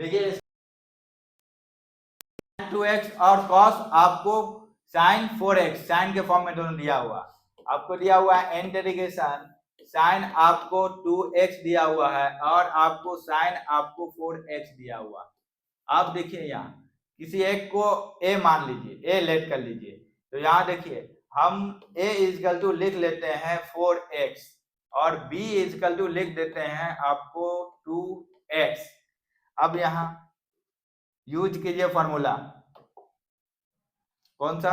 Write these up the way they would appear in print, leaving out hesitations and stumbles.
देखिए 2x और cos आपको sin 4x sin के फॉर्म में दोनों दिया हुआ, आपको दिया हुआ है इंटीग्रेशन sin आपको 2x दिया हुआ है और आपको sin आपको 4x दिया हुआ। आप देखिए यहाँ किसी एक को a मान लीजिए, a लेट कर लीजिए, तो यहाँ देखिए हम a इजकल टू लिख लेते हैं 4x और b इजकल टू लिख देते हैं आपको 2x। अब यहाँ यूज कीजिए फॉर्मूला, कौन सा?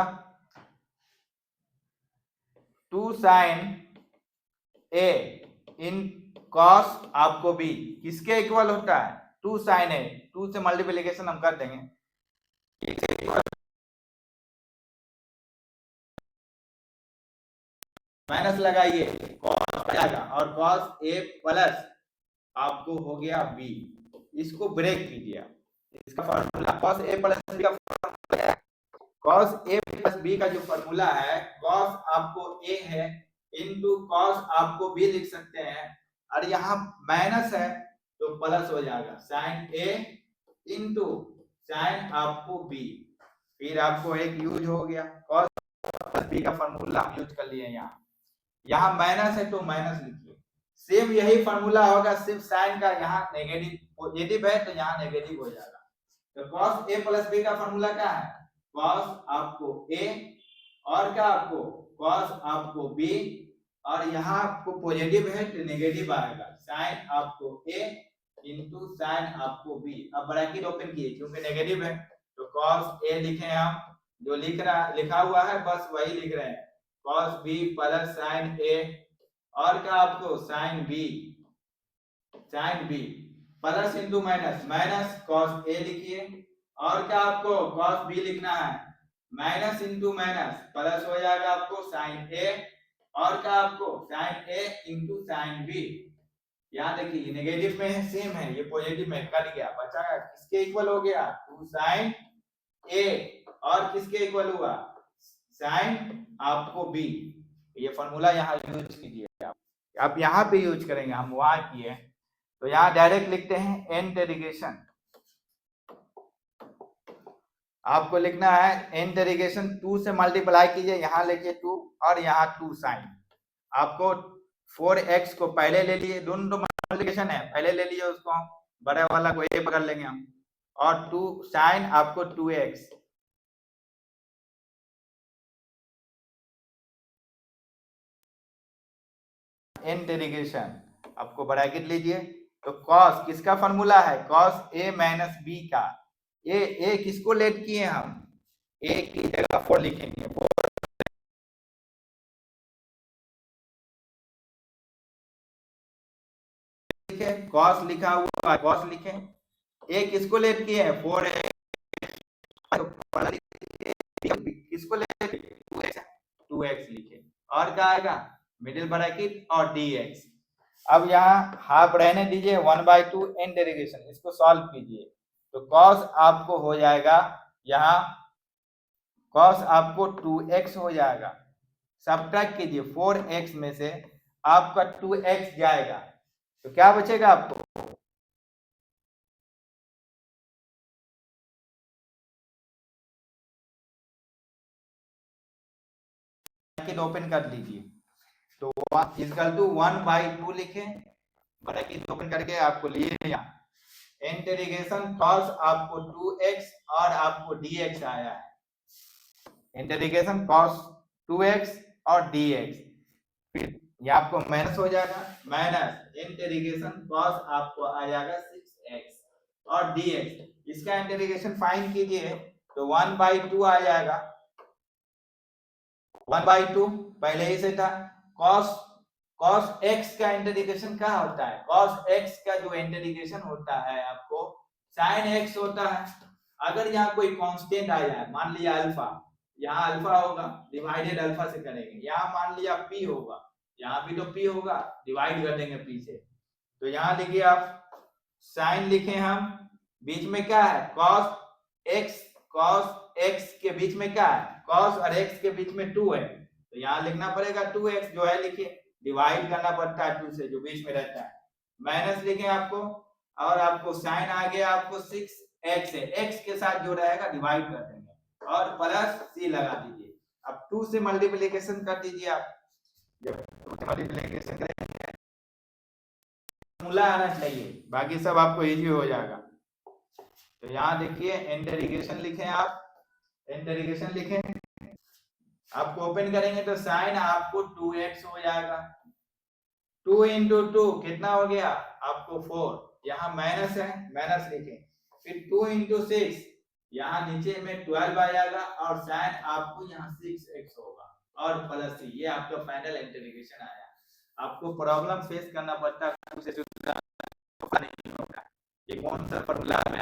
2 sin a इन cos आपको b किसके इक्वल होता है? 2 sin a, 2 से मल्टीप्लिकेशन हम कर देंगे, माइनस लगाइए cos आ जाएगा और cos a प्लस आपको हो गया b। इसको ब्रेक कीजिए, इसका formula cos a plus b का फॉर्मूला है, cos a प्लस b का जो फॉर्मूला है cos आपको a है इनटू cos आपको b लिख सकते हैं और यहाँ माइनस है तो प्लस हो जाएगा sin a इनटू sin आपको b, फिर आपको एक यूज हो गया cos प्लस b का फॉर्मूला यूज कर लिए। यहाँ माइनस है तो माइनस लिखिए, सेम यही फॉर्मूला होगा, सिर्फ साइन का यहाँ नेगेटिव पॉजिटिव है तो यहाँ नेगेटिव हो जाएगा। तो cos a प्लस b का फॉर्मूला क्या है? cos आपको a और क्या आपको cos आपको b और यहाँ आपको पॉजिटिव है तो नेगेटिव आएगा sin आपको a इनटू sin आपको b। अब ब्रैकेट ओपन किए क्योंकि नेगेटिव है तो cos a लिखे हम, जो लिखा हुआ है बस वही लिख रहे हैं cos b plus sin a और क्या आपको sin b plus into minus minus cos a लिखिए और क्या आपको cos b लिखना है माइनस इंटू माइनस प्लस हो जाएगा आपको sin a और क्या आपको sin a into sin b। यहाँ देखिए नेगेटिव में है, सेम है, ये पॉजिटिव में कट गया, बचा किसके इक्वल हो गया 2 sin a और किसके इक्वल हुआ sin आपको b। ये फॉर्मूला यहाँ यूज कीजिए, आप यहाँ पे यूज करेंगे, हम वहां किए तो यहाँ डायरेक्ट लिखते हैं इंटीग्रेशन, आपको लिखना है इंटीग्रेशन 2 से मल्टीप्लाई कीजिए, यहाँ लिखिए 2 और यहाँ 2 sin आपको 4x को पहले ले लिए, दोनों तो मल्टीप्लिकेशन है, पहले ले लिए उसको बड़े वाला को a पकड़ लेंगे हम और 2 sin आपको 2x इंटीग्रेशन आपको ब्रैकेट लीजिए तो cos किसका फॉर्मूला है cos a माइनस b का, a किसको लेट किए हम a की जगह 4 लिखेंगे, cos लिखा हुआ है cos लिखे, a किसको लेट किए हैं 4 किसको लेट 2x लिखे और क्या आएगा मिडिल ब्रैकेट और dx। अब यहाँ हाफ रहने दीजिए 1/2 इंटीग्रेशन, इसको सॉल्व कीजिए तो cos आपको हो जाएगा यहाँ cos आपको 2x हो जाएगा, सब्ट्रैक्ट कीजिए 4x में से आपका 2x जाएगा तो क्या बचेगा आपको ओपन कर लीजिए तो इक्वल टू 1/2 लिखे, ब्रैकेट ओपन करके आपको लिए यहाँ इंटीग्रेशन cos आपको 2x और आपको dx आया है, इंटीग्रेशन cos 2x और dx, फिर ये आपको माइनस हो जाएगा माइनस इंटीग्रेशन cos आपको आ जाएगा 6x और dx, इसका इंटीग्रेशन फाइंड कीजिए तो 1/2 आ जाएगा, 1/2 पहले ही से था। cos x का इंटीग्रेशन क्या होता है, cos x का जो इंटीग्रेशन होता है आपको sin x होता है। अगर यहाँ कोई कांस्टेंट आ जाए, मान लिया अल्फा, यहाँ अल्फा होगा डिवाइडेड अल्फा से करेंगे, यहाँ मान लिया p होगा, यहाँ भी तो p होगा, डिवाइड कर देंगे p से, तो यहाँ लिखिए आप sin लिखे हम, बीच में क्या है cos x के बीच में क्या है cos और x के बीच में 2 है तो यहाँ लिखना पड़ेगा 2x जो है लिखिए, डिवाइड करना पड़ता है 2 से जो बीच में रहता है, माइनस लिखे आपको और आपको साइन आ गया, आपको 6x है, x के साथ जो रहेगा डिवाइड कर देंगे और प्लस c लगा दीजिए। अब 2 से मल्टीप्लिकेशन कर दीजिए आप, जब 2 से मल्टीप्लिकेशन करेंगे फॉर्मूला आना चाहिए, बाकी सब आपको इजी हो जाएगा। तो यहाँ देखिए इंटीग्रेशन लिखें, आप इंटीग्रेशन लिखें, आपको ओपन करेंगे तो साइन आपको 2x हो जाएगा, 2 इंटू 2 कितना हो गया आपको 4, यहाँ माइनस है माइनस लिखें, फिर 2 इंटू 6 यहाँ नीचे में 12 आ जाएगा और साइन आपको यहाँ 6x होगा और प्लस c, ये आपका फाइनल इंटीग्रेशन आया। आपको प्रॉब्लम फेस करना पड़ता है, नहीं होगा ये कौन सा फॉर्मूला में